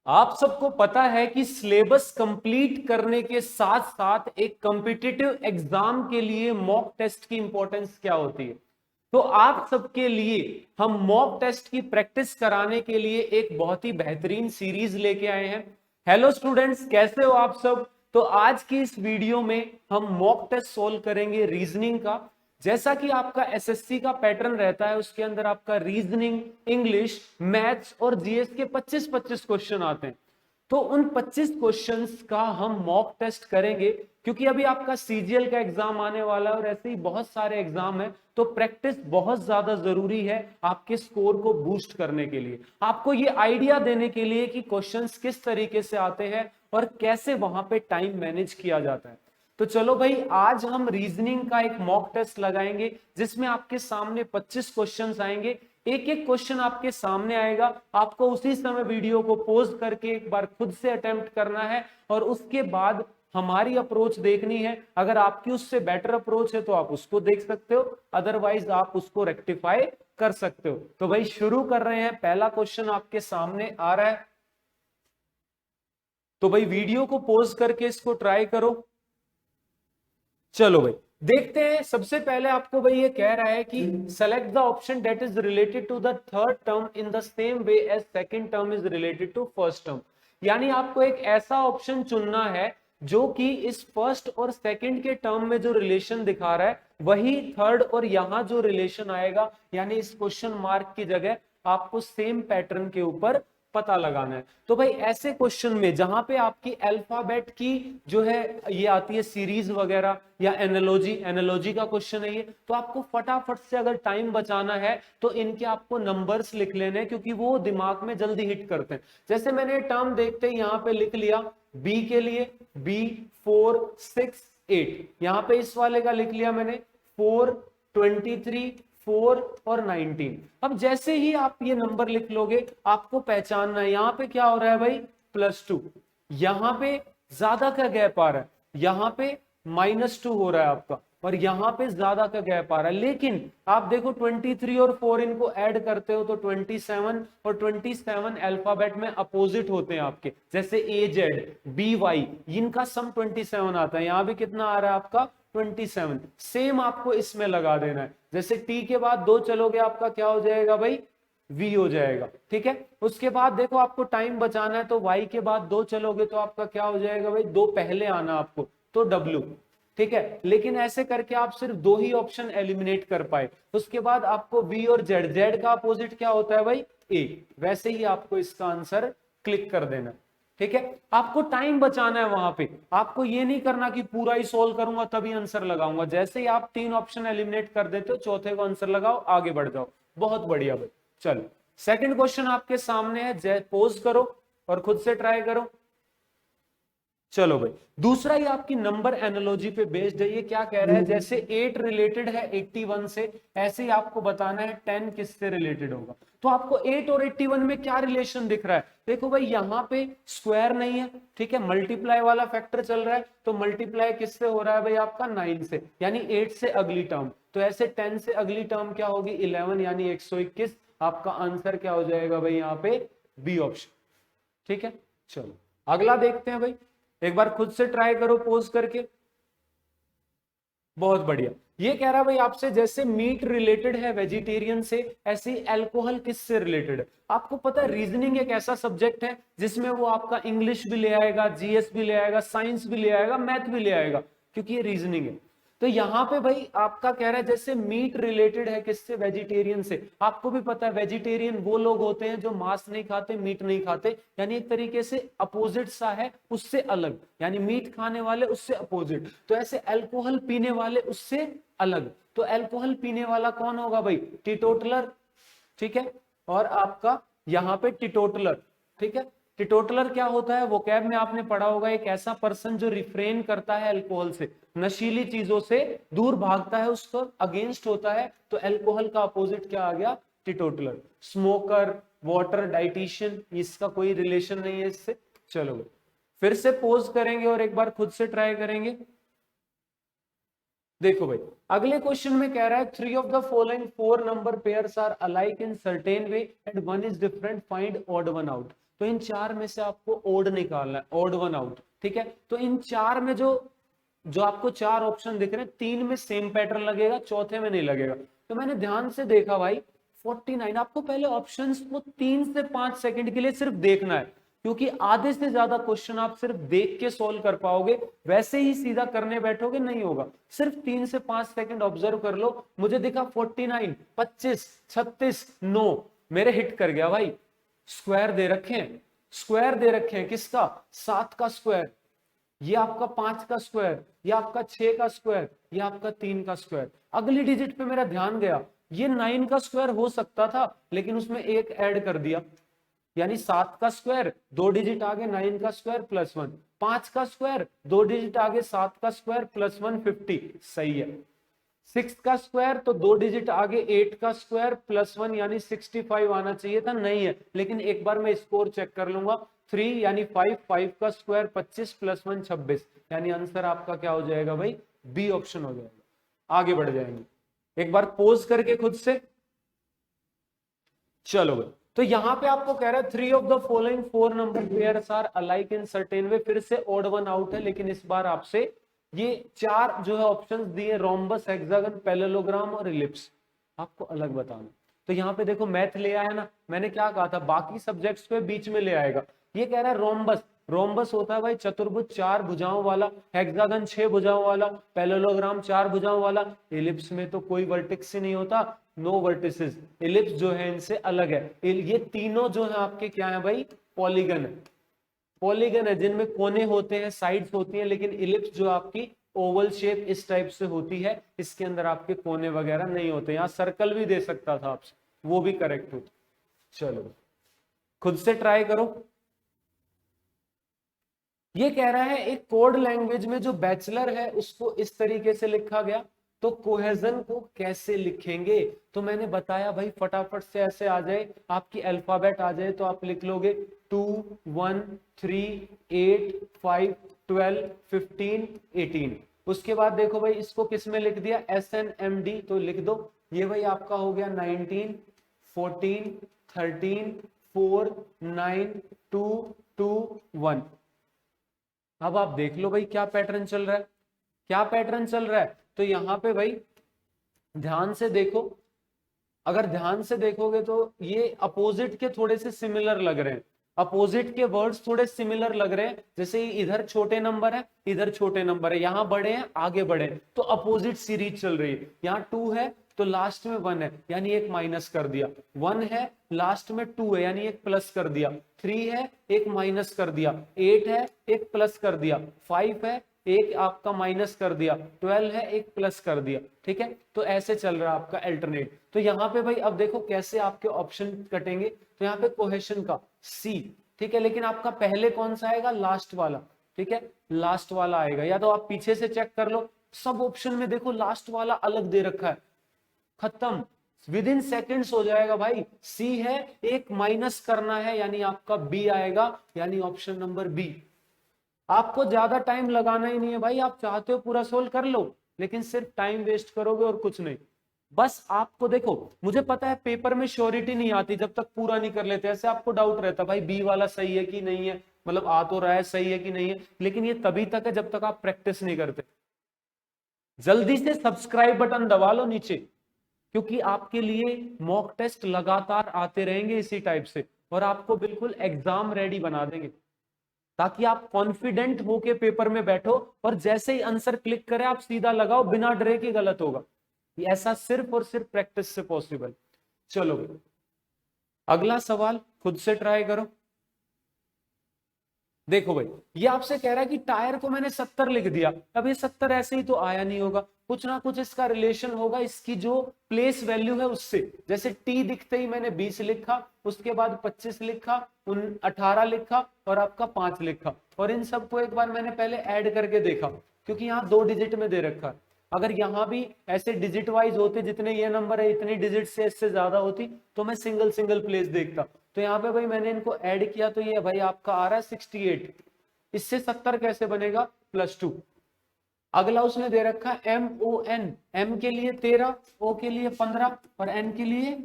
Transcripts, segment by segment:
आप सबको पता है कि सिलेबस कंप्लीट करने के साथ साथ एक कॉम्पिटिटिव एग्जाम के लिए मॉक टेस्ट की इंपॉर्टेंस क्या होती है। तो आप सबके लिए हम मॉक टेस्ट की प्रैक्टिस कराने के लिए एक बहुत ही बेहतरीन सीरीज लेके आए हैं। हेलो स्टूडेंट्स, कैसे हो आप सब। तो आज की इस वीडियो में हम मॉक टेस्ट सोल्व करेंगे रीजनिंग का। जैसा कि आपका एसएससी का पैटर्न रहता है, उसके अंदर आपका रीजनिंग, इंग्लिश, मैथ्स और जीएस के 25-25 क्वेश्चन आते हैं। तो उन 25 क्वेश्चंस का हम मॉक टेस्ट करेंगे, क्योंकि अभी आपका सीजीएल का एग्जाम आने वाला है और ऐसे ही बहुत सारे एग्जाम है। तो प्रैक्टिस बहुत ज्यादा जरूरी है आपके स्कोर को बूस्ट करने के लिए, आपको ये आइडिया देने के लिए कि क्वेश्चंस किस तरीके से आते हैं और कैसे वहां पे टाइम मैनेज किया जाता है। तो चलो भाई, आज हम रीजनिंग का एक मॉक टेस्ट लगाएंगे जिसमें आपके सामने 25 क्वेश्चंस आएंगे। एक एक क्वेश्चन आपके सामने आएगा, आपको उसी समय वीडियो को पॉज करके एक बार खुद से अटेम्प्ट करना है और उसके बाद हमारी अप्रोच देखनी है। अगर आपकी उससे बेटर अप्रोच है तो आप उसको देख सकते हो, अदरवाइज आप उसको रेक्टिफाई कर सकते हो। तो भाई शुरू कर रहे हैं। पहला क्वेश्चन आपके सामने आ रहा है, तो भाई वीडियो को पॉज करके इसको ट्राई करो। चलो भाई देखते हैं। सबसे पहले आपको भाई ये कह रहा है कि select the option that is related to the third term in the same way as second term is related to first term. यानी आपको एक ऐसा ऑप्शन चुनना है जो कि इस फर्स्ट और सेकंड के टर्म में जो रिलेशन दिखा रहा है वही थर्ड और यहां जो रिलेशन आएगा, यानी इस क्वेश्चन मार्क की जगह आपको सेम पैटर्न के ऊपर पता लगाना है। तो भाई ऐसे क्वेश्चन में जहां पे आपकी अल्फाबेट की जो है ये आती है सीरीज वगैरह या एनालॉजी का क्वेश्चन है ये, तो आपको फटाफट से अगर टाइम बचाना है तो इनके आपको नंबर्स लिख लेने हैं, क्योंकि वो दिमाग में जल्दी हिट करते हैं। जैसे मैंने टर्म देखते ही यहां पे लिख लिया बी के लिए, बी 4 6 8, यहां पे इस वाले का लिख लिया मैंने 4 23 4 और 19। अब जैसे ही आप ये नंबर लिख लोगे आपको पहचानना है यहां पे क्या हो रहा है भाई, +2। यहां पे ज्यादा का गैप आ रहा है, यहां पे -2 हो रहा है आपका, और यहां पे ज्यादा का गैप आ रहा है। लेकिन आप देखो 23 और 4 इनको ऐड करते हो तो 27, और 27 अल्फाबेट में अपोजिट होते हैं आपके, जैसे AZ BY, इनका सम 27 आता है। यहां भी कितना आ रहा है आपका 27। सेम आपको इसमें लगा देना है। जैसे टी के बाद 2 चलोगे आपका क्या हो जाएगा भाई, वी हो जाएगा। ठीक है, उसके बाद देखो आपको टाइम बचाना है तो वाई के बाद 2 चलोगे तो आपका क्या हो जाएगा भाई, 2 पहले आना आपको तो डब्ल्यू। ठीक है, लेकिन ऐसे करके आप सिर्फ 2 ही ऑप्शन एलिमिनेट कर पाए। उसके बाद आपको वी और जेड, जेड का अपोजिट क्या होता है भाई, ए। वैसे ही आपको इसका आंसर क्लिक कर देना। ठीक है, आपको टाइम बचाना है वहां पे, आपको ये नहीं करना कि पूरा ही सोल्व करूंगा तभी आंसर लगाऊंगा। जैसे ही आप 3 ऑप्शन एलिमिनेट कर देते हो चौथे को आंसर लगाओ, आगे बढ़ जाओ। बहुत बढ़िया भाई। चलो सेकंड क्वेश्चन आपके सामने है, पोज करो और खुद से ट्राई करो। चलो भाई दूसरा ही आपकी नंबर एनालॉजी पे बेस्ड है। ये क्या कह रहा है, जैसे 8 रिलेटेड है 81 से, ऐसे ही आपको बताना है 10 किससे रिलेटेड होगा। तो आपको 8 और 81 में क्या रिलेशन दिख रहा है, देखो भाई यहां पे स्क्वायर नहीं है, ठीक है, मल्टीप्लाई वाला फैक्टर चल रहा है। तो मल्टीप्लाई किससे हो रहा है भाई आपका, 9 से, यानी 8 से अगली टर्म। तो ऐसे 10 से अगली टर्म क्या होगी, 11, यानी 121। आपका आंसर क्या हो जाएगा भाई यहाँ पे, बी ऑप्शन। ठीक है, चलो अगला देखते हैं भाई। एक बार खुद से ट्राई करो पोज करके। बहुत बढ़िया। ये कह रहा है भाई आपसे, जैसे मीट रिलेटेड है वेजिटेरियन से, ऐसे ही अल्कोहल किससे रिलेटेड है। आपको पता है रीजनिंग एक ऐसा सब्जेक्ट है जिसमें वो आपका इंग्लिश भी ले आएगा, जीएस भी ले आएगा, साइंस भी ले आएगा, मैथ भी ले आएगा, क्योंकि ये रीजनिंग है। तो यहां पे भाई आपका कह रहा है जैसे मीट रिलेटेड है किससे, वेजिटेरियन से। आपको भी पता है वेजिटेरियन वो लोग होते हैं जो मांस नहीं खाते, मीट नहीं खाते, यानी एक तरीके से अपोजिट सा है, उससे अलग, यानी मीट खाने वाले उससे अपोजिट। तो ऐसे अल्कोहल पीने वाले उससे अलग। तो अल्कोहल पीने वाला कौन होगा भाई, टीटोटलर। ठीक है, और आपका यहां पे टीटोटलर। ठीक है, टीटोटलर क्या होता है, वो कैब में आपने पढ़ा होगा, एक ऐसा पर्सन जो रिफ्रेन करता है अल्कोहल से, नशीली चीजों से दूर भागता है, उसको अगेंस्ट होता है। तो अल्कोहल का अपोजिट क्या आ गया, टीटोटलर। स्मोकर, वाटर, डाइटिशियन, इसका कोई रिलेशन नहीं है इससे। चलो फिर से पोज करेंगे और एक बार खुद से ट्राई करेंगे। देखो भाई अगले क्वेश्चन में कह रहा है, 3 of the following 4 number pairs are alike in certain way and one is different, find odd one out. तो इन चार में से आपको ओड निकालना है, ओड वन आउट, ठीक है। तो इन चार में जो जो आपको चार ऑप्शन दिख रहे हैं, तीन में सेम पैटर्न लगेगा, चौथे में नहीं लगेगा। तो मैंने ध्यान से देखा भाई 49। आपको पहले ऑप्शंस को 3 से 5 सेकंड के लिए सिर्फ देखना है, क्योंकि आधे से ज्यादा क्वेश्चन आप सिर्फ देख के सॉल्व कर पाओगे, वैसे ही सीधा करने बैठोगे नहीं होगा। सिर्फ 3 से 5 सेकंड ऑब्जर्व कर लो। मुझे दिखा 49, 25, 36, 9, मेरे हिट कर गया भाई। स्क्वायर दे रखे हैं, स्क्वायर दे रखे हैं किसका, 7 का स्क्वायर, ये आपका 5 का स्क्वायर, ये आपका 6 का स्क्वायर, ये आपका 3 का स्क्वायर। अगली डिजिट पे मेरा ध्यान गया, ये 9 का स्क्वायर हो सकता था, लेकिन उसमें एक ऐड कर दिया, यानी 7 का स्क्वायर 2 डिजिट आगे 9 का स्क्वायर प्लस 1, 5 का स्क्वायर 2 डिजिट आगे 7 का स्क्वायर प्लस 1, 50, सही है। 6 का स्क्वायर तो 2 डिजिट आगे 8 का स्क्वायर प्लस 1, यानी 65 आना चाहिए था, नहीं है। लेकिन एक बार मैं स्कोर चेक कर लूंगा, 3 यानी 5, 5 का स्क्वायर 25 प्लस 1, 26, यानी आंसर आपका क्या हो जाएगा भाई, बी ऑप्शन हो जाएगा। आगे बढ़ जाएंगे, एक बार पोज करके खुद से। चलो भाई, तो यहां पे आपको कह रहा है 3 of the following 4 number pairs are alike in certain way. फिर से ऑड वन आउट है, लेकिन इस बार आपसे ये चार जो है ऑप्शंस दिए, रोम्बस, हेक्सागन, पैरेललोग्राम और इलिप्स, आपको अलग बताना। तो यहाँ पे देखो मैथ ले आया ना, मैंने क्या कहा था, बाकी सब्जेक्ट्स पे बीच में ले आएगा। ये कह रहा है रोम्बस, रोम्बस होता है भाई चतुर्भुज 4 भुजाओं वाला, हेक्सागन 6 भुजाओं वाला, पैरेललोग्राम 4 भुजाओं वाला, इलिप्स में तो कोई वर्टेक्स ही नहीं होता, नो वर्टिसेस। इलिप्स जो है इनसे अलग है। ये तीनों जो है आपके क्या है भाई, पॉलीगन है, पॉलीगन है जिनमें कोने होते हैं, साइड्स होती हैं, लेकिन इलिप्स जो आपकी ओवल शेप इस टाइप से होती है, इसके अंदर आपके कोने वगैरह नहीं होते। यहाँ सर्कल भी दे सकता था आपसे, वो भी करेक्ट होता। चलो खुद से ट्राई करो। ये कह रहा है एक कोड लैंग्वेज में जो बैचलर है उसको इस तरीके से लिखा गया, तो कोहेजन को कैसे लिखेंगे। तो मैंने बताया भाई फटाफट से ऐसे आ जाए, आपकी अल्फाबेट आ जाए तो आप लिख लोगे 2, 1, 3, 8, 5, 12, 15, 18। उसके बाद देखो भाई इसको किस में लिख दिया, SNMD, तो लिख दो। ये भाई आपका हो गया 19, 14, 13, 4, 9, 2, 2, 1। अब आप देख लो भाई क्या पैटर्न चल रहा है, क्या पैटर्न चल रहा है। तो यहां पे भाई ध्यान से देखो, अगर ध्यान से देखोगे तो ये अपोजिट के थोड़े से सिमिलर लग रहे हैं, अपोजिट के वर्ड्स थोड़े सिमिलर लग रहे हैं। जैसे इधर छोटे नंबर है, इधर छोटे नंबर है, यहां बड़े हैं, आगे बड़े हैं, तो अपोजिट सीरीज चल रही है। यहाँ 2 है तो लास्ट में 1 है, यानी एक माइनस कर दिया, 1 है लास्ट में 2 है, यानी एक प्लस कर दिया, 3 है एक माइनस कर दिया, 8 है एक प्लस कर दिया, 5 है एक आपका माइनस कर दिया, 12 है एक प्लस कर दिया, ठीक है। तो ऐसे चल रहा है आपका अल्टरनेट। तो यहाँ पे भाई अब देखो कैसे आपके ऑप्शन कटेंगे। तो यहाँ पे कोहेशन का सी, ठीक है, लेकिन आपका पहले कौन सा आएगा, लास्ट वाला, ठीक है, लास्ट वाला आएगा। या तो आप पीछे से चेक कर लो, सब ऑप्शन में देखो लास्ट वाला अलग दे रखा है, खत्म, विद इन सेकेंड्स हो जाएगा भाई। सी है एक माइनस करना है, यानी आपका बी आएगा, यानी ऑप्शन नंबर बी। आपको ज्यादा टाइम लगाना ही नहीं है भाई, आप चाहते हो पूरा सोल्व कर लो, लेकिन सिर्फ टाइम वेस्ट करोगे और कुछ नहीं। बस आपको देखो, मुझे पता है पेपर में श्योरिटी नहीं आती जब तक पूरा नहीं कर लेते, ऐसे आपको डाउट रहता भाई बी वाला सही है कि नहीं है, मतलब आ तो रहा है सही है कि नहीं है, लेकिन ये तभी तक है जब तक आप प्रैक्टिस नहीं करते। जल्दी से सब्सक्राइब बटन दबा लो नीचे, क्योंकि आपके लिए मॉक टेस्ट लगातार आते रहेंगे इसी टाइप से, और आपको बिल्कुल एग्जाम रेडी बना देंगे, ताकि आप कॉन्फिडेंट होके पेपर में बैठो और जैसे ही आंसर क्लिक करें आप सीधा लगाओ बिना डरे कि गलत होगा। ये ऐसा सिर्फ और सिर्फ प्रैक्टिस से पॉसिबल। चलो अगला सवाल खुद से ट्राई करो। देखो भाई ये आपसे कह रहा है कि टायर को मैंने 70 लिख दिया, अब ये 70 ऐसे ही तो आया नहीं होगा, कुछ ना कुछ इसका रिलेशन होगा इसकी जो प्लेस वैल्यू है उससे। जैसे टी दिखते ही मैंने 20 लिखा, उसके बाद 25 लिखा, 18 लिखा और आपका 5 लिखा, और इन सबको एक बार मैंने पहले ऐड करके देखा, क्योंकि यहाँ 2 डिजिट में दे रखा। अगर यहाँ भी ऐसे डिजिट वाइज होते, जितने ये नंबर है इतनी डिजिट से इससे ज्यादा होती, तो मैं सिंगल सिंगल प्लेस देखता। तो यहाँ पे भाई मैंने इनको ऐड किया, तो ये भाई आपका आ रहा है 68, इससे 70 कैसे बनेगा, +2। अगला उसने दे रखा है MON, M के लिए 13, O के लिए 15 और N के लिए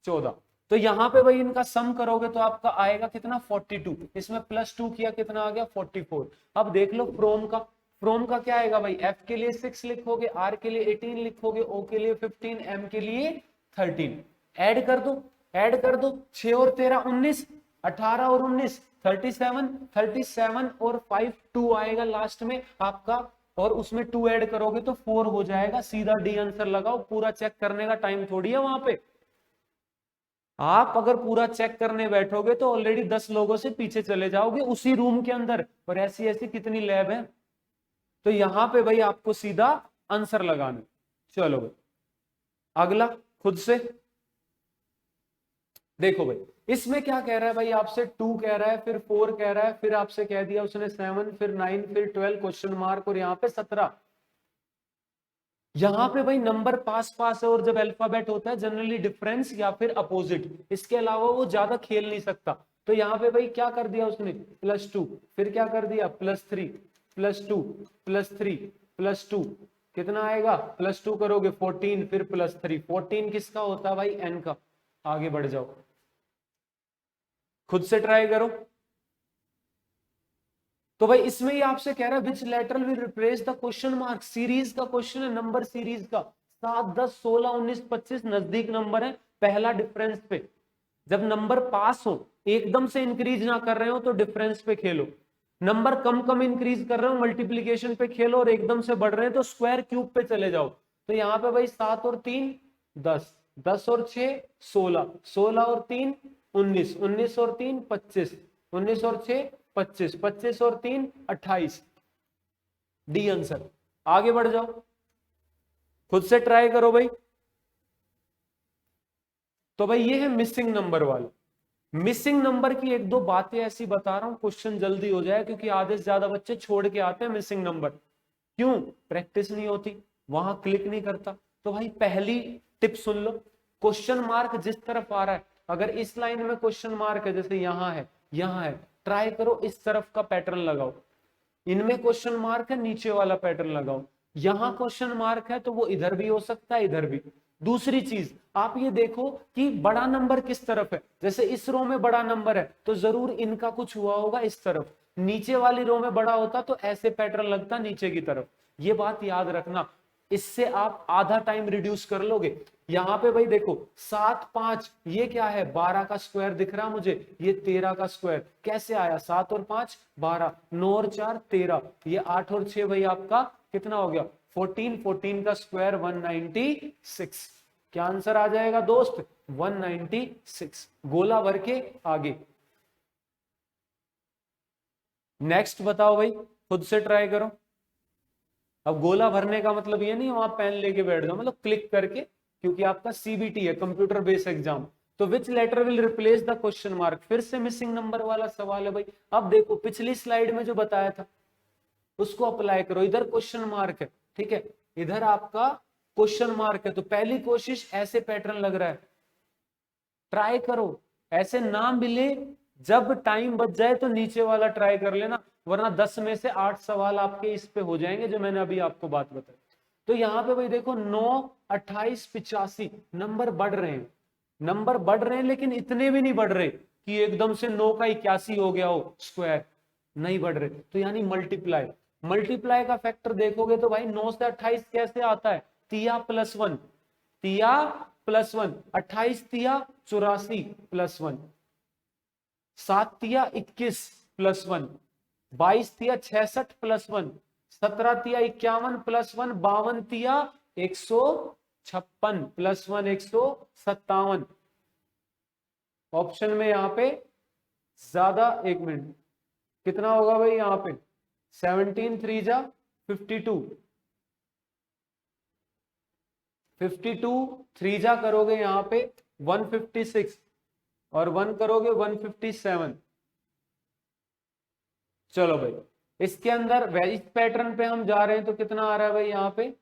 14। तो यहाँ पे भाई इनका सम करोगे तो आपका आएगा कितना 42, इसमें +2 किया कितना आ गया 44। अब देख लो फ्रोम का क्या आएगा भाई, एफ के लिए 6 लिखोगे, आर के लिए 18 लिखोगे, ओ के लिए 15, एम के लिए 13। ऐड कर दो, 6 और 13 19, 18 और 19 37, 37 और 5 2 आएगा लास्ट में आपका, और उसमें 2 ऐड करोगे तो 4 हो जाएगा। सीधा डी आंसर लगाओ, पूरा चेक करने का टाइम थोड़ी है वहां पे। आप अगर पूरा चेक करने बैठोगे तो ऑलरेडी 10 लोगों से पीछे चले जाओगे उसी रूम के अंदर, और ऐसी ऐसी कितनी लैब है। तो यहां पे भाई आपको सीधा आंसर लगाना। चलो भाई अगला खुद से देखो भाई, इसमें क्या कह रहा है भाई आपसे, 2 कह रहा है, फिर 4 कह रहा है, फिर आपसे कह दिया उसने 7, फिर 9, फिर 12 क्वेश्चन मार्क, और यहाँ पे 17। यहां पे भाई नंबर पास पास है, और जब अल्फाबेट होता है जनरली डिफरेंस या फिर अपोजिट, इसके अलावा वो ज्यादा खेल नहीं सकता। तो यहाँ पे भाई क्या कर दिया उसने, +2, फिर क्या कर दिया +3, +2, +3, +2, कितना आएगा, +2 करोगे 14, फिर +3, 14 किसका होता है भाई, एन का। आगे बढ़ जाओ, खुद से ट्राई करो। तो भाई इसमें ही आपसे कह रहा है which letter will replace the question mark, series का क्वेश्चन है, नंबर सीरीज का। 7, 10, 16, 19, 25 नजदीक नंबर है, पहला डिफरेंस पे। जब नंबर पास हो, एकदम से इंक्रीज ना कर रहे हो तो डिफरेंस पे खेलो, नंबर कम कम इंक्रीज कर रहे हो मल्टीप्लीकेशन पे खेलो, और एकदम से बढ़ रहे हैं तो स्क्वायर क्यूब पे चले जाओ। तो यहाँ पे भाई 7 और 3 10, 10 और 6 16, 16 और 3 19, 19 और 3 25, 19 और 6 25, 25 और 3 28, डी आंसर। आगे बढ़ जाओ, खुद से ट्राई करो भाई। तो भाई ये है मिसिंग नंबर वाला। मिसिंग नंबर की एक दो बातें ऐसी बता रहा हूं, क्वेश्चन जल्दी हो जाए, क्योंकि आधे से ज्यादा बच्चे छोड़ के आते हैं मिसिंग नंबर। क्यों, प्रैक्टिस नहीं होती, वहां क्लिक नहीं करता। तो भाई पहली टिप सुन लो, क्वेश्चन मार्क जिस तरफ आ रहा है, अगर इस लाइन में क्वेश्चन मार्क है, जैसे यहां है, यहां है, ट्राई करो इस तरफ का पैटर्न लगाओ। इनमें क्वेश्चन मार्क है, नीचे वाला पैटर्न लगाओ। यहां क्वेश्चन मार्क है तो वो इधर भी हो सकता है, इधर भी। दूसरी चीज आप ये देखो कि बड़ा नंबर किस तरफ है, जैसे इस रो में बड़ा नंबर है तो जरूर इनका कुछ हुआ होगा इस तरफ, नीचे वाली रो में बड़ा होता तो ऐसे पैटर्न लगता नीचे की तरफ। ये बात याद रखना, इससे आप आधा टाइम रिड्यूस कर लोगे। यहां पे भाई देखो 7 5, ये क्या है, 12 का स्क्वायर दिख रहा मुझे, ये 13 का स्क्वायर कैसे आया, 7 और 5 12, 9 और 4 13, ये 8 और 6 भाई आपका कितना हो गया 14, 14 का स्क्वायर 196। क्या आंसर आ जाएगा दोस्त, 196। गोला भर के आगे। नेक्स्ट बताओ भाई, खुद से ट्राई करो। अब गोला भरने का मतलब ये नहीं वहां पेन लेके बैठ जाओ, मतलब क्लिक करके, क्योंकि आपका सीबीटी है, कंप्यूटर बेस्ड एग्जाम। तो which letter will replace the question mark, फिर से मिसिंग नंबर वाला सवाल है भाई। अब देखो पिछली स्लाइड में जो बताया था उसको अप्लाई करो, इधर क्वेश्चन मार्क है, ठीक है, इधर आपका क्वेश्चन मार्क है, तो पहली कोशिश ऐसे पैटर्न लग रहा है, ट्राई करो। ऐसे ना मिले, जब टाइम बच जाए तो नीचे वाला ट्राई कर लेना, वरना 10 में से 8 सवाल आपके इस पे हो जाएंगे जो मैंने अभी आपको बात बताई। तो यहाँ पे भाई देखो 9, 28, 85 नंबर बढ़ रहे हैं, नंबर बढ़ रहे हैं, लेकिन इतने भी नहीं बढ़ रहे कि एकदम से 9 का 81 हो गया हो स्क्वायर, नहीं बढ़ रहे। तो यानी मल्टीप्लाई, मल्टीप्लाई का फैक्टर देखोगे तो भाई 9 से 28 कैसे आता है, तिया +1, तिया +1, 28 तिया 84 +1, 7 तिया 21 +1, 22 तिया 66 +1, 17 तिया 51 +1, 52 तिया 156 +1 157। ऑप्शन में यहां पे ज्यादा, एक मिनट, कितना होगा भाई यहां पे 17 3 जा 52, 52 3 जा करोगे यहां पे 156, और 1 करोगे 157। चलो भाई इसके अंदर इस पैटर्न पे हम जा रहे हैं तो कितना आ रहा है भाई यहाँ पे,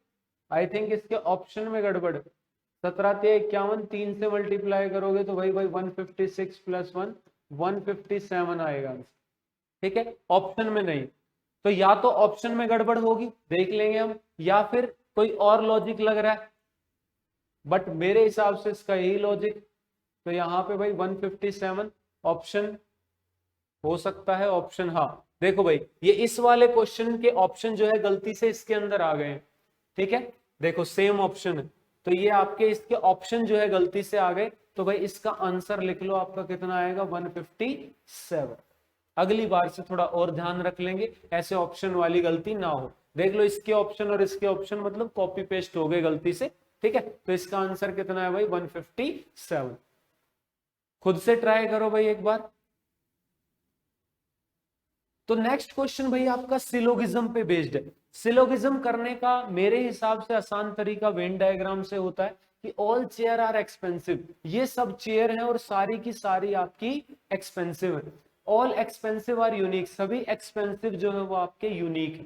आई थिंक इसके ऑप्शन में गड़बड़, 17 ते 51, 3 से मल्टीप्लाई करोगे तो भाई 156 + 1 157 आएगा, ठीक है, ऑप्शन में नहीं। तो या तो ऑप्शन में गड़बड़ होगी, देख लेंगे हम, या फिर कोई और लॉजिक लग रहा है, बट मेरे हिसाब से इसका यही लॉजिक, तो यहाँ पे भाई 157 ऑप्शन हो सकता है, ऑप्शन हाँ। देखो भाई ये इस वाले क्वेश्चन के ऑप्शन जो है गलती से इसके अंदर आ गए हैं, ठीक है। देखो सेम ऑप्शन है, तो ये आपके इसके ऑप्शन जो है गलती से आ गए, तो भाई इसका आंसर लिख लो, आपका कितना आएगा 157। अगली बार से थोड़ा और ध्यान रख लेंगे, ऐसे ऑप्शन वाली गलती ना हो। देख लो इसके ऑप्शन और इसके ऑप्शन मतलब कॉपी पेस्ट हो गए गलती से, ठीक है। तो इसका आंसर कितना है भाई 157। खुद से ट्राई करो भाई एक बार। तो नेक्स्ट क्वेश्चन भाई आपका सिलोगिज्म पे बेस्ड है। सिलोगिज्म करने का मेरे हिसाब से आसान तरीका वेन डायग्राम से होता है कि ऑल चेयर आर एक्सपेंसिव, ये सब चेयर है और सारी की सारी आपकी एक्सपेंसिव है। ऑल एक्सपेंसिव आर यूनिक, सभी एक्सपेंसिव जो है वो आपके यूनिक है।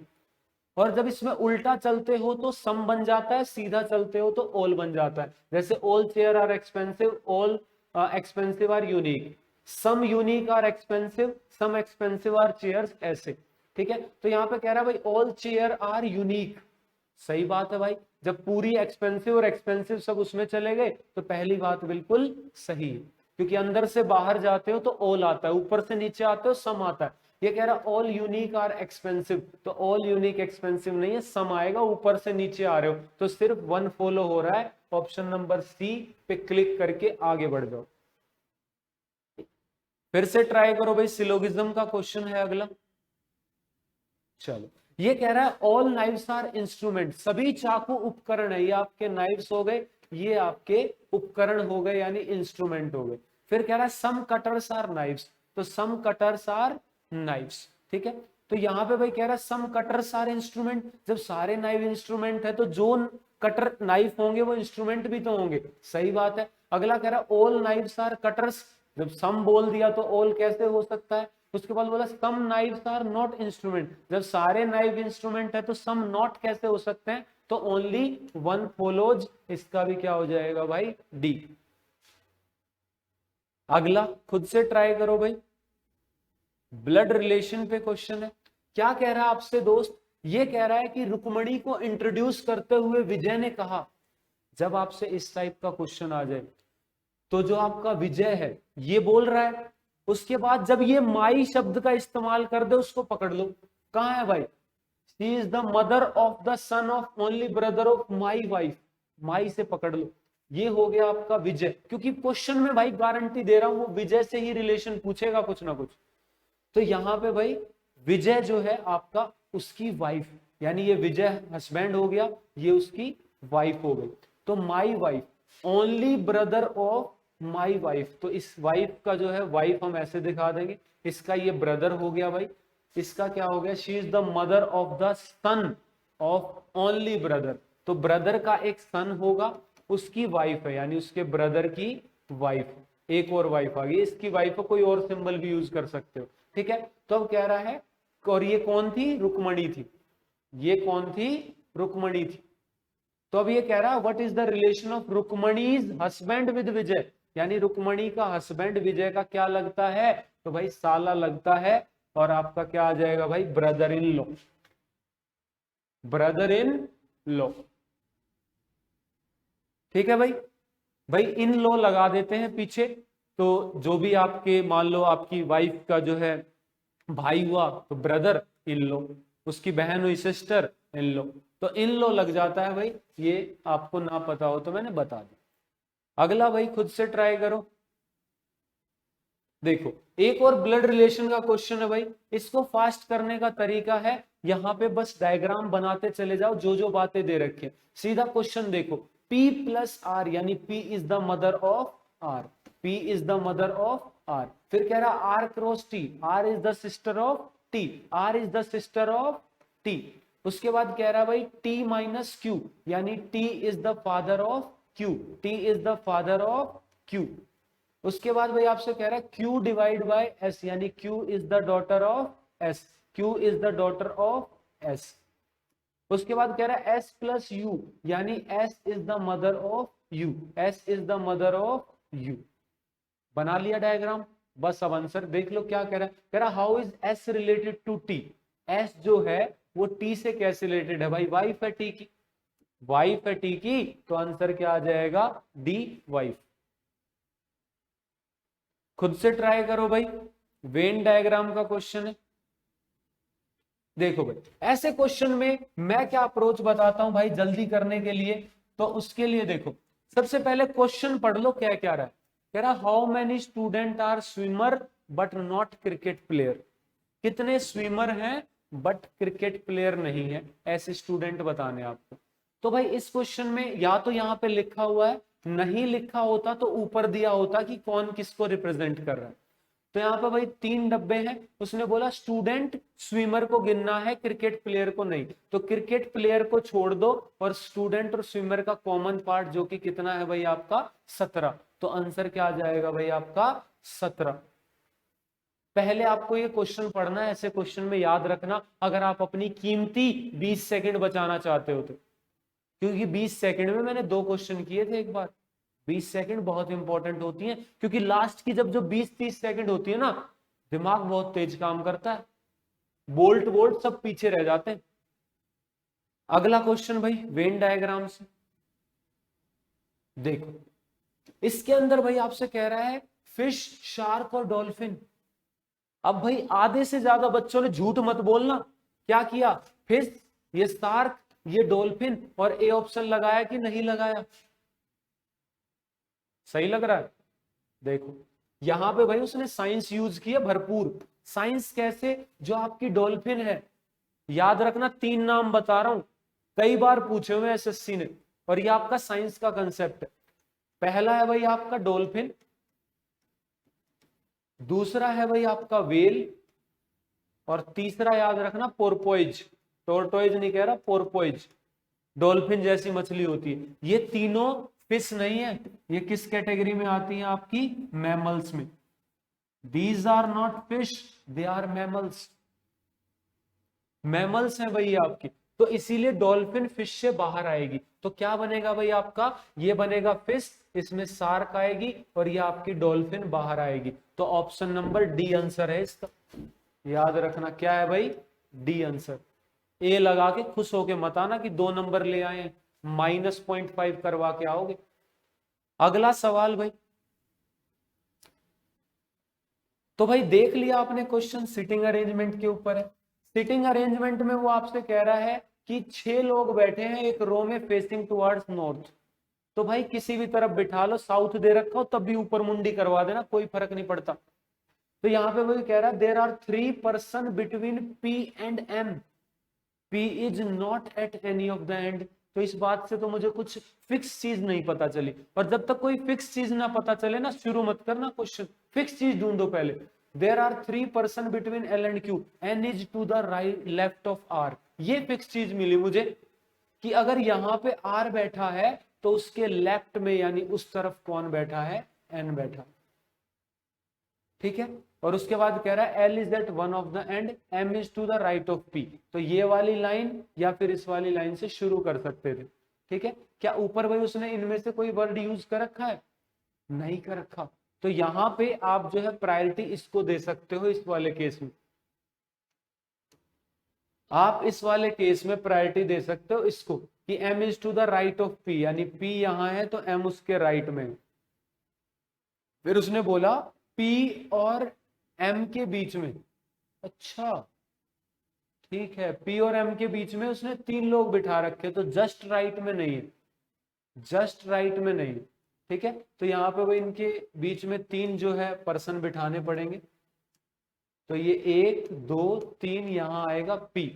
और जब इसमें उल्टा चलते हो तो सम बन जाता है, सीधा चलते हो तो ऑल बन जाता है। जैसे all chair are expensive, all expensive are unique, some unique are expensive, some expensive are chairs, ऐसे, ठीक है। तो यहाँ पे कह रहा है भाई ऑल चेयर आर यूनिक, सही बात है भाई। जब पूरी एक्सपेंसिव और एक्सपेंसिव सब उसमें चले गए तो पहली बात बिल्कुल सही है, क्योंकि अंदर से बाहर जाते हो तो ऑल आता है, ऊपर से नीचे आते हो सम आता है। ये कह रहा ऑल यूनिक आर एक्सपेंसिव, तो ऑल यूनिक एक्सपेंसिव नहीं है, सम आएगा, ऊपर से नीचे आ रहे हो तो सिर्फ वन फॉलो हो रहा है। ऑप्शन नंबर सी पे क्लिक करके आगे बढ़ जाओ। फिर से ट्राई करो भाई, सिलोगिज्म का क्वेश्चन है अगला। चलो ये कह रहा है ऑल नाइव्स आर इंस्ट्रूमेंट, सभी चाकू उपकरण है। ये आपके नाइव्स हो गए, ये आपके उपकरण हो गए यानी इंस्ट्रूमेंट हो गए। फिर कह रहा है सम कटर्स आर नाइव्स, तो सम कटर्स आर नाइव्स, ठीक है। तो यहाँ पे भाई कह रहा है सम कटर्स आर इंस्ट्रूमेंट, जब सारे नाइव इंस्ट्रूमेंट है तो जो कटर नाइफ होंगे वो इंस्ट्रूमेंट भी तो होंगे, सही बात है। अगला कह रहा है ऑल नाइव्स आर कटर्स, जब सम बोल दिया तो ऑल कैसे हो सकता है। उसके बाद बोला सम नाइव्स आर नॉट इंस्ट्रूमेंट, जब सारे नाइव इंस्ट्रूमेंट है तो सम नॉट कैसे हो सकते हैं, तो ओनली वन फॉलोज, इसका भी क्या हो जाएगा भाई डी। अगला खुद से ट्राई करो भाई, ब्लड रिलेशन पे क्वेश्चन है। क्या कह रहा है आपसे दोस्त, ये कह रहा है कि रुक्मणी को इंट्रोड्यूस करते हुए विजय ने कहा, जब आपसे इस टाइप का क्वेश्चन आ जाए तो जो आपका विजय है ये बोल रहा है, उसके बाद जब ये माई शब्द का इस्तेमाल कर दे उसको पकड़ लो। कहां है भाई, she is the mother of the son of only brother of my wife, my से पकड़ लो, ये हो गया आपका विजय। क्योंकि क्वेश्चन में भाई गारंटी दे रहा हूं वो विजय से ही रिलेशन पूछेगा कुछ ना कुछ। तो यहां पे भाई विजय जो है आपका उसकी वाइफ, यानी ये विजय हस्बैंड हो गया, ये उसकी वाइफ हो गई। तो my wife, only brother of my wife, तो इस वाइफ का जो है वाइफ हम ऐसे दिखा देंगे, इसका ये ब्रदर हो गया भाई, इसका क्या हो गया, she is the mother of the son of only brother, तो ब्रदर का एक सन होगा, उसकी वाइफ है यानी उसके ब्रदर की वाइफ, एक और वाइफ आ गई, इसकी वाइफ को कोई और सिंबल भी यूज कर सकते हो, ठीक है। तो अब कह रहा है, और ये कौन थी, रुक्मणी थी, ये कौन थी, रुक्मणी थी। तो अब ये कह रहा है what is the relation of Rukmani's husband with Vijay, यानी रुक्मणी का हस्बैंड विजय का क्या लगता है, तो भाई साला लगता है, और आपका क्या आ जाएगा भाई brother in law, brother in law, ठीक है भाई। भाई इन लॉ लगा देते हैं पीछे, तो जो भी आपके मान लो आपकी वाइफ का जो है भाई हुआ तो ब्रदर इन लॉ, उसकी बहन हुई सिस्टर इन लॉ, तो इन लॉ लग जाता है भाई, ये आपको ना पता हो तो मैंने बता दिया। अगला भाई खुद से ट्राई करो। देखो एक और ब्लड रिलेशन का क्वेश्चन है भाई, इसको फास्ट करने का तरीका है, यहां पे बस डायग्राम बनाते चले जाओ, जो जो बातें दे रखी है सीधा क्वेश्चन देखो। P प्लस आर यानी P is the mother of R, P is the mother of R। फिर कह रहा R cross T, R is the sister of T, R is the sister of T। उसके बाद कह रहा भाई T माइनस Q यानी T is the father of Q, T is the father of Q। उसके बाद भाई आपसे कह रहा है Q डिवाइड बाय S यानी Q is the daughter of S, Q is the daughter of S। उसके बाद कह रहा है S प्लस U यानी S is the mother of U, S is the mother of U। बना लिया diagram, बस अब आंसर देख लो क्या कह रहा है। कह रहा how is S related to T, S जो है वो T से कैसे रिलेटेड है भाई, वाइफ है T की, वाइफ है T की, तो आंसर क्या आ जाएगा डी वाइफ। खुद से ट्राई करो भाई, वेन डायग्राम का क्वेश्चन है। देखो भाई, ऐसे क्वेश्चन में मैं क्या अप्रोच बताता हूं भाई जल्दी करने के लिए, तो उसके लिए देखो सबसे पहले क्वेश्चन पढ़ लो क्या क्या रहा है। कह रहा how many student are swimmer but not cricket player, कितने स्विमर हैं बट क्रिकेट प्लेयर नहीं है, ऐसे स्टूडेंट बताने आपको। तो भाई इस क्वेश्चन में या तो यहां पे लिखा हुआ है, नहीं लिखा होता तो ऊपर दिया होता कि कौन किसको रिप्रेजेंट कर रहा है। तो यहाँ पे भाई 3 डब्बे हैं, उसने बोला स्टूडेंट स्विमर को गिनना है, क्रिकेट प्लेयर को नहीं, तो क्रिकेट प्लेयर को छोड़ दो और स्टूडेंट और स्विमर का कॉमन पार्ट जो कि कितना है भाई आपका 17, तो आंसर क्या आ जाएगा भाई आपका 17। पहले आपको ये क्वेश्चन पढ़ना है, ऐसे क्वेश्चन में याद रखना अगर आप अपनी कीमती 20 सेकंड बचाना चाहते हो तो, क्योंकि 20 सेकंड में मैंने 2 क्वेश्चन किए थे एक बार। 20 सेकंड बहुत इंपॉर्टेंट होती है, क्योंकि लास्ट की जब जो 20-30 सेकंड होती है ना, दिमाग बहुत तेज काम करता है, बोल्ट वोल्ट सब पीछे रह जाते हैं। अगला क्वेश्चन भाई वेन डायग्राम से देखो, इसके अंदर भाई आपसे कह रहा है फिश, शार्क और डॉल्फिन। अब भाई आधे से ज्यादा बच्चों ने झूठ मत बोलना, क्या किया, फिश, ये शार्क, ये डॉल्फिन और ए ऑप्शन लगाया कि नहीं लगाया, सही लग रहा है। देखो यहां पे भाई उसने साइंस यूज किया भरपूर। साइंस कैसे, जो आपकी डॉल्फिन है, याद रखना 3 नाम बता रहा हूं, कई बार पूछे हुए एसएससी ने, और ये आपका साइंस का कंसेप्ट है। पहला है भाई आपका डॉल्फिन, दूसरा है भाई आपका वेल, और तीसरा याद रखना पोर्पोइज। टोर्टोइज नहीं कह रहा, पोर्पोइज, डॉल्फिन जैसी मछली होती है। ये तीनों फिश नहीं है, ये किस कैटेगरी में आती है आपकी, मैमल्स में। These are not fish, they are mammals, mammals हैं भाई आपकी। तो इसीलिए डॉल्फिन फिश से बाहर आएगी, तो क्या बनेगा भाई आपका, ये बनेगा फिश, इसमें शार्क आएगी और ये आपकी डॉल्फिन बाहर आएगी। तो ऑप्शन नंबर डी आंसर है इसका, याद रखना क्या है भाई, डी आंसर। ए लगा के खुश होके मत आना कि 2 नंबर ले आए, -0.5 करवा के आओगे। अगला सवाल भाई, तो भाई देख लिया आपने क्वेश्चन सिटिंग अरेंजमेंट के ऊपर है। सिटिंग अरेंजमेंट में वो आपसे कह रहा है कि 6 लोग बैठे हैं एक रो में फेसिंग टुवर्ड्स नॉर्थ, तो भाई किसी भी तरफ बिठा लो, साउथ दे रखा हो तब भी ऊपर मुंडी करवा देना, कोई फर्क नहीं पड़ता। तो यहां पे वही कह रहा है there are 3 person between P and M, P is not at any of the end. तो इस बात से तो मुझे कुछ फिक्स चीज नहीं पता चली, और जब तक कोई फिक्स चीज ना पता चले ना, शुरू मत करना क्वेश्चन, फिक्स चीज ढूंढो पहले। There are 3 person between L and Q, N is to the right left of R, ये फिक्स चीज मिली मुझे कि अगर यहां पे आर बैठा है तो उसके लेफ्ट में यानी उस तरफ कौन बैठा है, एन बैठा, ठीक है। और उसके बाद कह रहा है L is at one of the end, M is to the right of P, तो ये वाली लाइन या फिर इस वाली लाइन से शुरू कर सकते थे, ठीक है। क्या ऊपर भाई उसने इनमें से कोई वर्ड यूज कर रखा है, नहीं कर रखा, तो यहां पे आप जो है प्रायोरिटी इसको दे सकते हो। इस वाले केस में आप इस वाले केस में प्रायोरिटी दे सकते हो इसको कि m is to the right of p, यानी p यहां है तो m उसके राइट में है। फिर उसने बोला p और m के बीच में, अच्छा ठीक है, p और m के बीच में उसने 3 लोग बिठा रखे, तो जस्ट राइट में नहीं है, जस्ट राइट में नहीं, ठीक है। तो यहाँ पे वो इनके बीच में 3 जो है पर्सन बिठाने पड़ेंगे, तो ये 1 2 3 यहां आएगा p,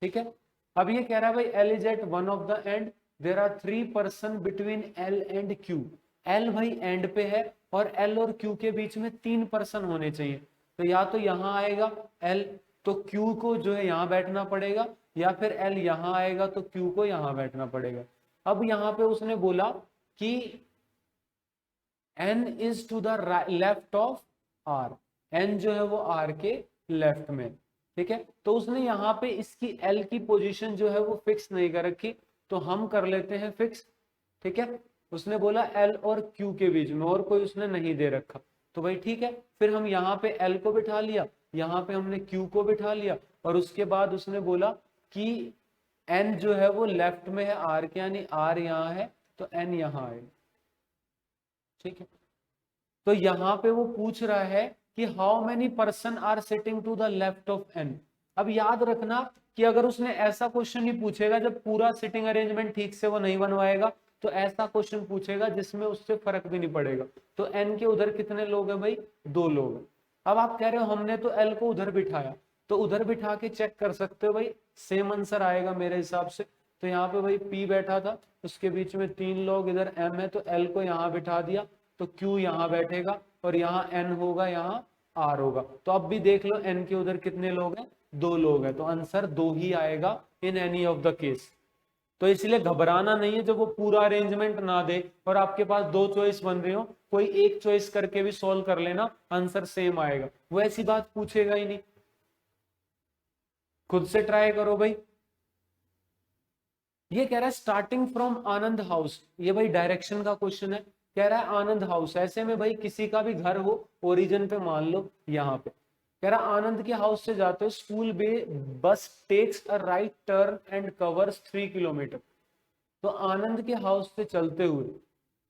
ठीक है। अब ये कह रहा है भाई L is at one of the end, there are 3 person between L and Q, L भाई एंड पे है और एल और क्यू के बीच में 3 पर्सन होने चाहिए, तो या तो यहां आएगा एल, तो क्यू को जो है यहां बैठना पड़ेगा, या फिर एल यहां आएगा तो क्यू को यहां बैठना पड़ेगा। अब यहां पे उसने बोला कि N is to the left of R, N जो है वो आर के लेफ्ट में, ठीक है। तो उसने यहाँ पे इसकी एल की पोजीशन जो है वो फिक्स नहीं कर रखी, तो हम कर लेते हैं फिक्स, ठीक है। उसने बोला एल और क्यू के बीच में, और कोई उसने नहीं दे रखा, तो भाई ठीक है। फिर हम यहाँ पे एल को बिठा लिया, यहाँ पे हमने क्यू को बिठा लिया, और उसके बाद उसने बोला कि एन जो है वो लेफ्ट में है आर के, यानी आर यहाँ है तो एन यहाँ है, ठीक है। तो यहाँ पे वो पूछ रहा है कि how many person are sitting to the left of N. अब याद रखना कि अगर उसने ऐसा क्वेश्चन ही पूछेगा जब पूरा सिटिंग अरेंजमेंट ठीक से वो नहीं बनवाएगा, तो ऐसा क्वेश्चन पूछेगा जिसमें उससे फर्क भी नहीं पड़ेगा। तो एन के उधर कितने लोग हैं भाई, 2 लोग हैं। अब आप कह रहे हो हमने तो एल को उधर बिठाया, तो उधर बिठा के चेक कर सकते हो भाई, सेम आंसर आएगा मेरे हिसाब से। तो यहाँ पे भाई पी बैठा था, उसके बीच में 3 लोग, इधर एम है, तो एल को यहाँ बिठा दिया, तो क्यू यहाँ बैठेगा और यहाँ एन होगा, यहाँ आर होगा। तो अब भी देख लो एन के उधर कितने लोग हैं, 2 लोग हैं, तो आंसर 2 ही आएगा in any of the case. तो इसलिए घबराना नहीं है जब वो पूरा अरेंजमेंट ना दे और आपके पास 2 चॉइस बन रही हो, कोई एक चॉइस करके भी सॉल्व कर लेना, आंसर सेम आएगा। वो ऐसी बात पूछेगा ही नहीं, खुद से ट्राई करो भाई। ये कह रहा है स्टार्टिंग फ्रॉम आनंद हाउस, ये भाई डायरेक्शन का क्वेश्चन है। कह रहा है आनंद हाउस, ऐसे में भाई किसी का भी घर हो, ओरिजिन पे मान लो यहाँ पे। कह रहा आनंद के हाउस से जाते हो school bus takes a right turn and covers 3 kilometre. तो आनंद के हाउस से चलते हुए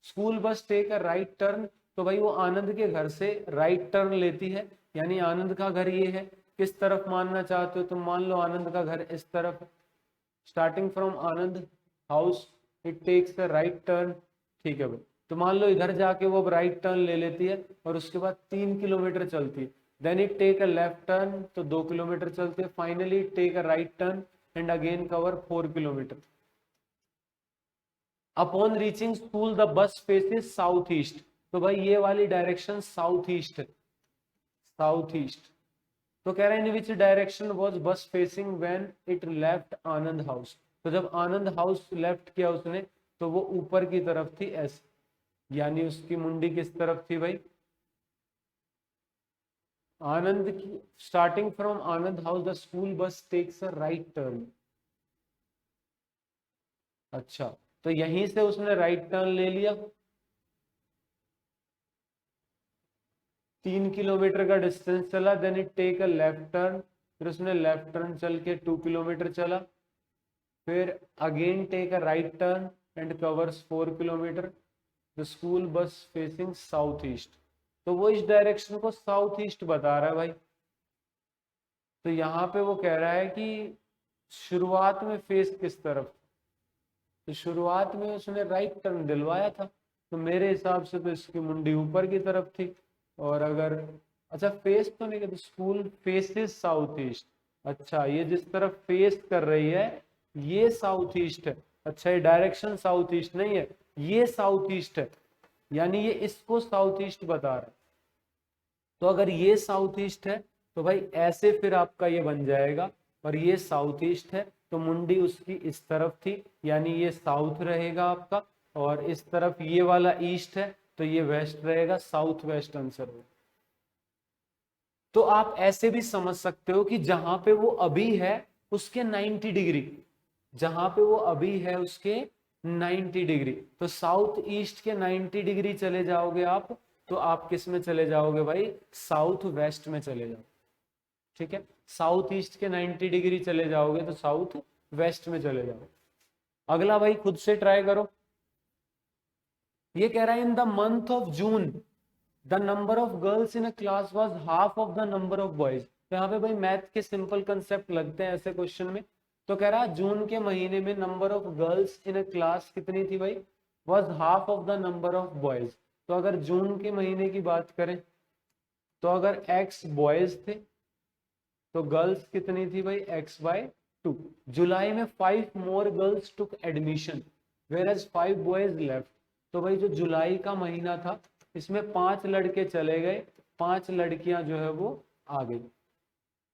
school bus take a right turn, तो भाई वो आनंद के घर से राइट टर्न लेती है, यानी आनंद का घर ये है। किस तरफ मानना चाहते हो तुम, मान लो आनंद का घर इस तरफ, starting from Anand house it takes a right turn. ठीक है भाई, तो मान लो इधर जाके वो अब राइट टर्न ले लेती है और उसके बाद 3 किलोमीटर चलती है। Then it take a left turn, तो 2 किलोमीटर चलते हैं। Finally take a right turn and again cover 4 kilometre. Upon reaching school the bus faces south east, तो भाई ये वाली डायरेक्शन साउथ ईस्ट है, साउथ ईस्ट। तो कह रहे हैं in which direction was bus facing when it left Anand house, तो जब आनंद हाउस लेफ्ट किया उसने तो वो ऊपर की तरफ थी ऐसे, यानी उसकी मुंडी किस तरफ थी भाई, आनंद की। Starting from Anand house the school bus takes a right turn. अच्छा, तो यहीं से उसने राइट टर्न ले लिया, 3 किलोमीटर का डिस्टेंस चला। Then it take a left turn, फिर उसने लेफ्ट टर्न चल के 2 किलोमीटर चला। फिर again take a right turn and covers 4 kilometre. The school bus facing south east, तो वो इस डायरेक्शन को साउथ ईस्ट बता रहा है भाई। तो यहाँ पे वो कह रहा है कि शुरुआत में फेस किस तरफ, तो शुरुआत में उसने राइट टर्न दिलवाया था, तो मेरे हिसाब से तो इसकी मुंडी ऊपर की तरफ थी। और अगर अच्छा फेस तो नहीं, स्कूल फेसेस साउथ ईस्ट, अच्छा ये जिस तरफ फेस कर रही है ये साउथ ईस्ट है। अच्छा ये डायरेक्शन साउथ ईस्ट नहीं है, ये साउथ ईस्ट है, यानी ये इसको साउथ ईस्ट बता रहा है। तो अगर ये साउथ ईस्ट है तो भाई ऐसे फिर आपका ये बन जाएगा, और ये साउथ ईस्ट है तो मुंडी उसकी इस तरफ थी, यानी ये साउथ रहेगा आपका, और इस तरफ ये वाला ईस्ट है तो ये वेस्ट रहेगा, साउथ वेस्ट आंसर हो। तो आप ऐसे भी समझ सकते हो कि जहां पे वो अभी है उसके 90 डिग्री, जहां पे वो अभी है उसके 90 डिग्री, तो साउथ ईस्ट के 90 डिग्री चले जाओगे आप, तो आप किस में चले जाओगे भाई, साउथ वेस्ट में चले जाओ। ठीक है, साउथ ईस्ट के 90 डिग्री चले जाओगे तो साउथ वेस्ट में चले जाओ। अगला भाई खुद से ट्राई करो। ये कह रहा है in the month of June the number of girls in a class was half of the number of boys. तो यहाँ पे भाई मैथ के सिंपल कंसेप्ट लगते हैं ऐसे क्वेश्चन में। तो कह रहा है जून के महीने में number of girls in a class कितनी थी भाई, was half of the number of boys. तो अगर जून के महीने की बात करें तो अगर x बॉयज थे तो गर्ल्स कितनी थी भाई, x/2। जुलाई में 5 more girls took admission whereas 5 boys left. तो भाई जो जुलाई का महीना था इसमें 5 लड़के चले गए, 5 लड़कियां जो है वो आ गई।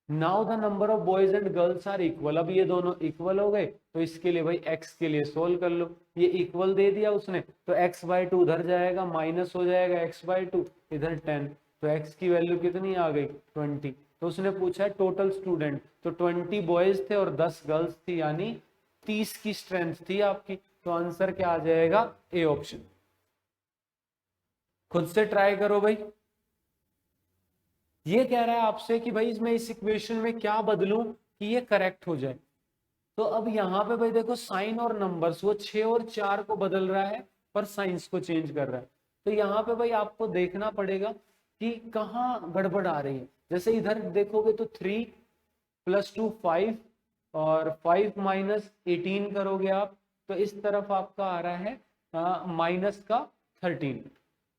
Now the number of boys and girls are equal, अब ये दोनों इक्वल हो गए, तो इसके लिए भाई x के लिए सोल्व कर लो। ये इक्वल दे दिया उसने तो x/2 उधर जाएगा, माइनस हो जाएगा x/2, इधर 10, तो x की वैल्यू कितनी आ गई 20। तो उसने पूछा है टोटल स्टूडेंट, तो 20 बॉयज थे और 10 गर्ल्स थी, यानी 30 की स्ट्रेंथ थी आपकी। तो आंसर क्या आ जाएगा, ए ऑप्शन। खुद से ट्राई करो भाई। ये कह रहा है आपसे कि भाई मैं इस इक्वेशन में क्या बदलूं कि ये करेक्ट हो जाए। तो अब यहाँ पे भाई देखो साइन और नंबर्स वो 6 और 4 को बदल रहा है पर साइंस को चेंज कर रहा है। तो यहाँ पे भाई आपको देखना पड़ेगा कि कहाँ गड़बड़ आ रही है। जैसे इधर देखोगे तो 3 + 2 5 और 5 - 18 करोगे आप, तो इस तरफ आपका आ रहा है माइनस का 13।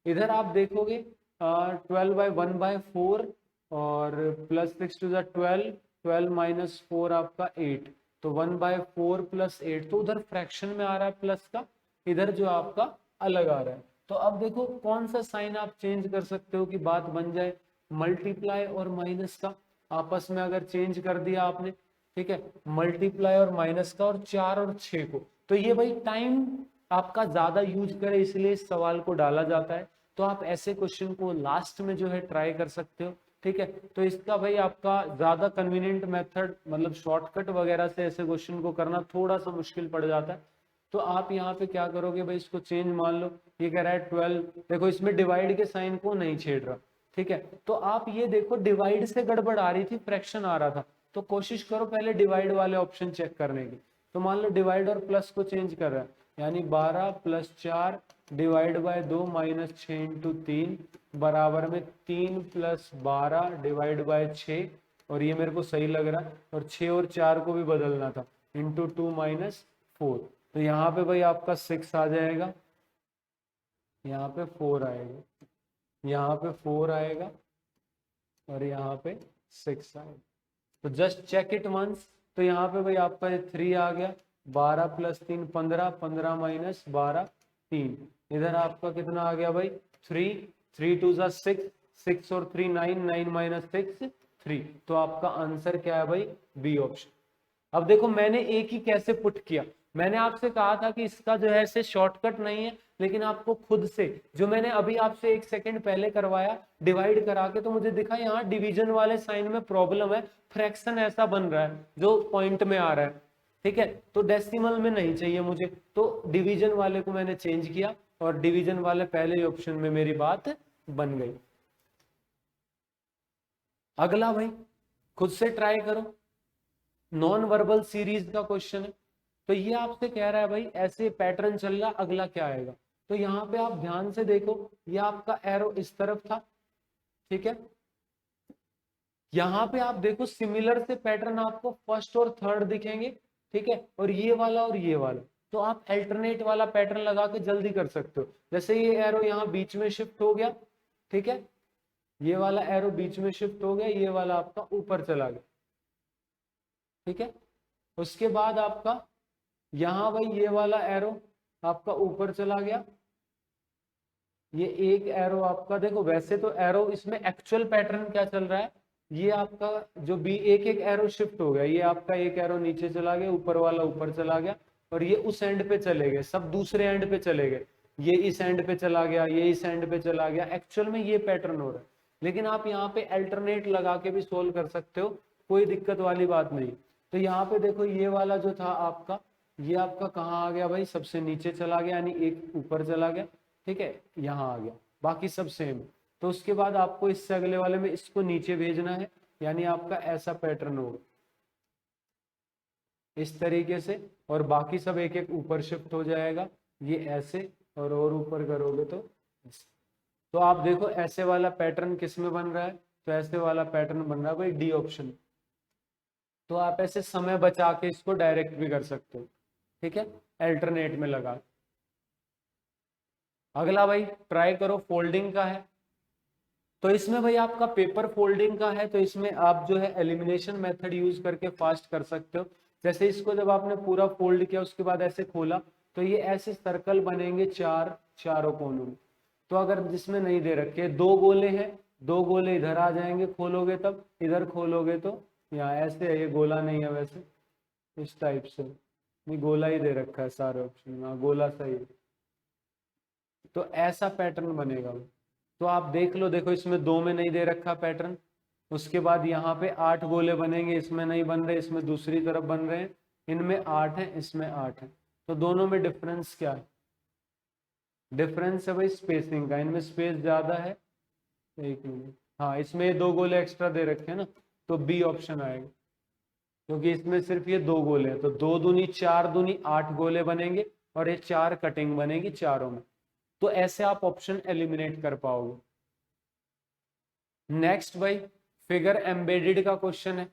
इधर आप देखोगे 12/1/4 और +6 × 12, 12 - 4 आपका 8, तो 1/4 + 8, तो उधर फ्रैक्शन में आ रहा है प्लस का, इधर जो आपका अलग आ रहा है। तो अब देखो कौन सा साइन आप चेंज कर सकते हो कि बात बन जाए। मल्टीप्लाई और माइनस का आपस में अगर चेंज कर दिया आपने, ठीक है, मल्टीप्लाई और माइनस का, और 4 और 6 को, तो ये भाई टाइम आपका ज्यादा यूज करे इसलिए इस सवाल को डाला जाता है। तो आप ऐसे क्वेश्चन को लास्ट में जो है ट्राई कर सकते हो, ठीक है। तो इसका भाई आपका ज्यादा कन्वीनियंट मेथड मतलब शॉर्टकट वगैरह से ऐसे क्वेश्चन को करना थोड़ा सा मुश्किल पड़ जाता है। तो आप यहाँ पे क्या करोगे भाई, इसको चेंज मान लो, ये कह रहा है 12, देखो इसमें डिवाइड के साइन को नहीं छेड़ रहा, ठीक है। तो आप ये देखो डिवाइड से गड़बड़ आ रही थी, फ्रैक्शन आ रहा था, तो कोशिश करो पहले डिवाइड वाले ऑप्शन चेक करने की। तो मान लो डिवाइड और प्लस को चेंज कर रहा है, यानी 12 + 4 डिवाइड बाय 2 - 6 × 3 बराबर में 3 + 12 डिवाइड बाय 6, और ये मेरे को सही लग रहा है, और 6 और 4 को भी बदलना था, × 2 - 4, तो यहाँ पे भाई आपका 6 आ जाएगा, यहाँ पे 4 आएगा, यहाँ पे 4 आएगा, और यहाँ पे 6 आएगा। तो जस्ट चेक इट वंस। तो यहाँ पे भाई आपका 3 आ गया, 12 + 3 15, 15 - 12 3, इधर आपका कितना आ गया भाई 3, 3 2 = 6, 6 और 3 9, 9 - 6 3, तो आपका आंसर क्या है भाई, बी ऑप्शन। अब देखो मैंने एक ही कैसे पुट किया, मैंने आपसे कहा था कि इसका जो है ऐसे शॉर्टकट नहीं है, लेकिन आपको खुद से, जो मैंने अभी आपसे 1 सेकंड पहले करवाया डिवाइड करा के, तो मुझे दिखा यहाँ डिवीजन वाले साइन में प्रॉब्लम है, फ्रैक्शन ऐसा बन रहा है जो पॉइंट में आ रहा है, ठीक है, तो डेसिमल में नहीं चाहिए मुझे, तो डिवीजन वाले को मैंने चेंज किया, और डिवीजन वाले पहले ऑप्शन में मेरी बात बन गई। अगला भाई खुद से ट्राई करो, नॉन वर्बल सीरीज का क्वेश्चन है। तो ये आपसे कह रहा है भाई ऐसे पैटर्न चल रहा, अगला क्या आएगा। तो यहाँ पे आप ध्यान से देखो, ये आपका एरो इस तरफ था, ठीक है, यहाँ पे आप देखो सिमिलर से पैटर्न आपको फर्स्ट और थर्ड दिखेंगे, ठीक है, और ये वाला, तो आप अल्टरनेट वाला पैटर्न लगा के जल्दी कर सकते हो। जैसे ये एरो यहाँ बीच में शिफ्ट हो गया, ठीक है, ये वाला एरो बीच में शिफ्ट हो गया, ये वाला आपका ऊपर चला गया, ठीक है। उसके बाद आपका यहाँ भाई ये वाला एरो आपका ऊपर चला गया, ये एक एरो आपका देखो, वैसे तो एरो इसमें एक्चुअल पैटर्न क्या चल रहा है, ये आपका जो बी एक एक एरो शिफ्ट हो गया, ये आपका एक एरो नीचे चला गया, ऊपर वाला ऊपर चला गया, और ये उस एंड पे चले गए, सब दूसरे एंड पे चले गए, ये इस एंड पे चला गया, ये इस एंड पे चला गया, एक्चुअल में ये पैटर्न हो रहा है। लेकिन आप यहाँ पे अल्टरनेट लगा के भी सोल्व कर सकते हो, कोई दिक्कत वाली बात नहीं। तो यहाँ पे देखो ये वाला जो था आपका, ये आपका कहाँ आ गया भाई, सबसे नीचे चला गया, यानी एक ऊपर चला गया, ठीक है, यहाँ आ गया, बाकी सब सेम। तो उसके बाद आपको इससे अगले वाले में इसको नीचे भेजना है, यानी आपका ऐसा पैटर्न होगा इस तरीके से, और बाकी सब एक एक ऊपर शिफ्ट हो जाएगा, ये ऐसे, और ऊपर करोगे तो आप देखो ऐसे वाला पैटर्न किस में बन रहा है, तो ऐसे वाला पैटर्न बन रहा है भाई डी ऑप्शन। तो आप ऐसे समय बचा के इसको डायरेक्ट भी कर सकते हो, ठीक है, अल्टरनेट में लगा। अगला भाई ट्राई करो, फोल्डिंग का है। तो इसमें भाई आपका पेपर फोल्डिंग का है, तो इसमें आप जो है एलिमिनेशन मेथड यूज करके फास्ट कर सकते हो। जैसे इसको जब आपने पूरा फोल्ड किया उसके बाद ऐसे खोला, तो ये ऐसे सर्कल बनेंगे चारों कोनों में। तो अगर जिसमें नहीं दे रखे, दो गोले हैं, दो गोले इधर आ जाएंगे, खोलोगे तब, इधर खोलोगे तो यहाँ ऐसे है, ये गोला नहीं है वैसे, इस टाइप से, नहीं गोला ही दे रखा है सारे ऑप्शन, हाँ गोला सही है। तो ऐसा पैटर्न बनेगा वो। तो आप देख लो, देखो इसमें 2 में नहीं दे रखा पैटर्न, उसके बाद यहाँ पे 8 गोले बनेंगे, इसमें नहीं बन रहे, इसमें दूसरी तरफ बन रहे हैं, इनमें 8 है, इसमें 8 है। तो दोनों में डिफरेंस क्या है, डिफरेंस है भाई स्पेसिंग का, इनमें स्पेस ज्यादा है, एक मिनट, हाँ इसमें 2 गोले एक्स्ट्रा दे रखे हैं ना, तो बी ऑप्शन आएगा, क्योंकि इसमें सिर्फ ये 2 गोले हैं, तो 2 दूनी 4 दूनी 8 गोले बनेंगे, और ये 4 कटिंग बनेगी चारों में। तो ऐसे आप ऑप्शन एलिमिनेट कर पाओगे। नेक्स्ट भाई फिगर एम्बेडेड का क्वेश्चन है,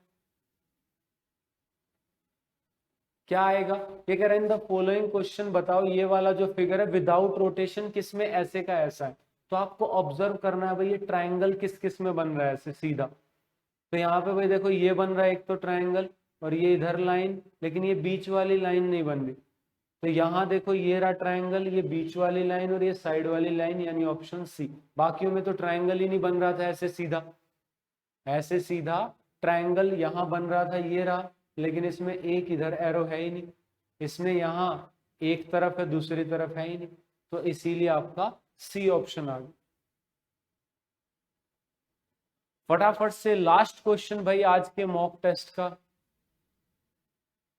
क्या आएगा? ये कह रहे हैं इन द फॉलोइंग क्वेश्चन बताओ ये वाला जो फिगर है विदाउट रोटेशन किस में ऐसे का ऐसा है। तो आपको ऑब्जर्व करना है भाई ये ट्राइंगल किस किस में बन रहा है ऐसे सीधा। तो यहाँ पे भाई देखो ये बन रहा है एक तो ट्राइंगल, और ये इधर लाइन, लेकिन ये बीच वाली लाइन नहीं बन रही। तो यहाँ देखो ये रहा ट्राइंगल, ये बीच वाली लाइन और ये साइड वाली लाइन, यानी ऑप्शन सी। बाकियों में तो ट्राइंगल ही नहीं बन रहा था ऐसे सीधा, ऐसे सीधा ट्राइंगल यहाँ बन रहा था, ये रहा, लेकिन इसमें एक इधर एरो है ही नहीं, इसमें यहाँ एक तरफ है दूसरी तरफ है ही नहीं, तो इसीलिए आपका सी ऑप्शन आ गया। फटाफट से लास्ट क्वेश्चन भाई आज के मॉक टेस्ट का,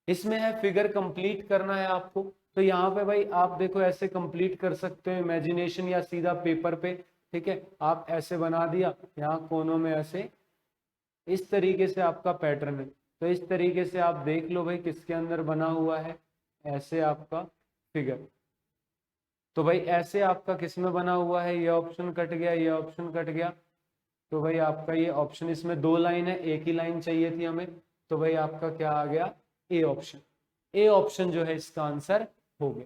इसमें है फिगर कंप्लीट करना है आपको। तो यहाँ पे भाई आप देखो ऐसे कंप्लीट कर सकते हो इमेजिनेशन या सीधा पेपर पे, ठीक है। आप ऐसे बना दिया, यहाँ कोनों में ऐसे इस तरीके से आपका पैटर्न है। तो इस तरीके से आप देख लो भाई किसके अंदर बना हुआ है ऐसे आपका फिगर। तो भाई ऐसे आपका किस में बना हुआ है, ये ऑप्शन कट गया, ये ऑप्शन कट गया, तो भाई आपका ये ऑप्शन, इसमें दो लाइन है एक ही लाइन चाहिए थी हमें, तो भाई आपका क्या आ गया, ए ऑप्शन। ए ऑप्शन जो है इसका आंसर हो गया।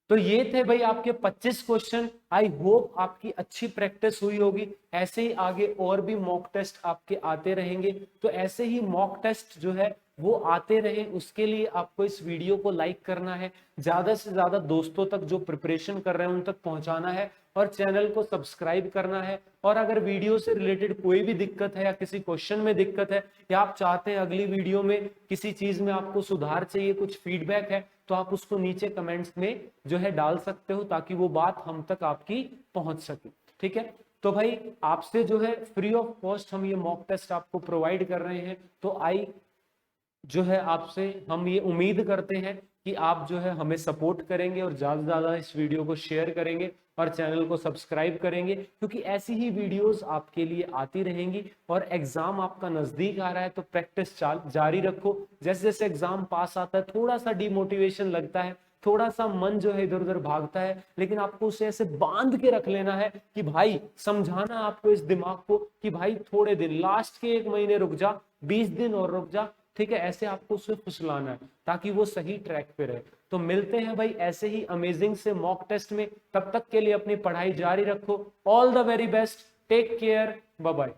तो ये थे भाई आपके 25 क्वेश्चन। आई होप आपकी अच्छी प्रैक्टिस हुई होगी। ऐसे ही आगे और भी मॉक टेस्ट आपके आते रहेंगे, तो ऐसे ही मॉक टेस्ट जो है वो आते रहे, उसके लिए आपको इस वीडियो को लाइक करना है, ज्यादा से ज्यादा दोस्तों तक जो प्रिपरेशन कर रहे हैं उन तक पहुंचाना है, और चैनल को सब्सक्राइब करना है। और अगर वीडियो से रिलेटेड कोई भी दिक्कत है या किसी क्वेश्चन में दिक्कत है, या आप चाहते हैं अगली वीडियो में किसी चीज में आपको सुधार चाहिए, कुछ फीडबैक है, तो आप उसको नीचे कमेंट्स में जो है डाल सकते हो, ताकि वो बात हम तक आपकी पहुंच सके, ठीक है। तो भाई आपसे जो है फ्री ऑफ कॉस्ट हम ये मॉक टेस्ट आपको प्रोवाइड कर रहे हैं। तो आई जो है आपसे हम ये उम्मीद करते हैं कि आप जो है हमें सपोर्ट करेंगे और ज्यादा से ज्यादा इस वीडियो को शेयर करेंगे और चैनल को सब्सक्राइब करेंगे, क्योंकि ऐसी ही वीडियोस आपके लिए आती रहेंगी। और एग्जाम आपका नजदीक आ रहा है तो प्रैक्टिस जारी रखो। जैसे जैसे एग्जाम पास आता है थोड़ा सा डिमोटिवेशन लगता है, थोड़ा सा मन जो है इधर उधर भागता है, लेकिन आपको उसे ऐसे बांध के रख लेना है कि भाई, समझाना आपको इस दिमाग को कि भाई थोड़े दिन, लास्ट के 1 महीने रुक जा, 20 दिन और रुक जा, ठीक है। ऐसे आपको उसे फुसलाना है ताकि वो सही ट्रैक पे रहे। तो मिलते हैं भाई ऐसे ही अमेजिंग से मॉक टेस्ट में, तब तक के लिए अपनी पढ़ाई जारी रखो। All the very best, take care, bye bye.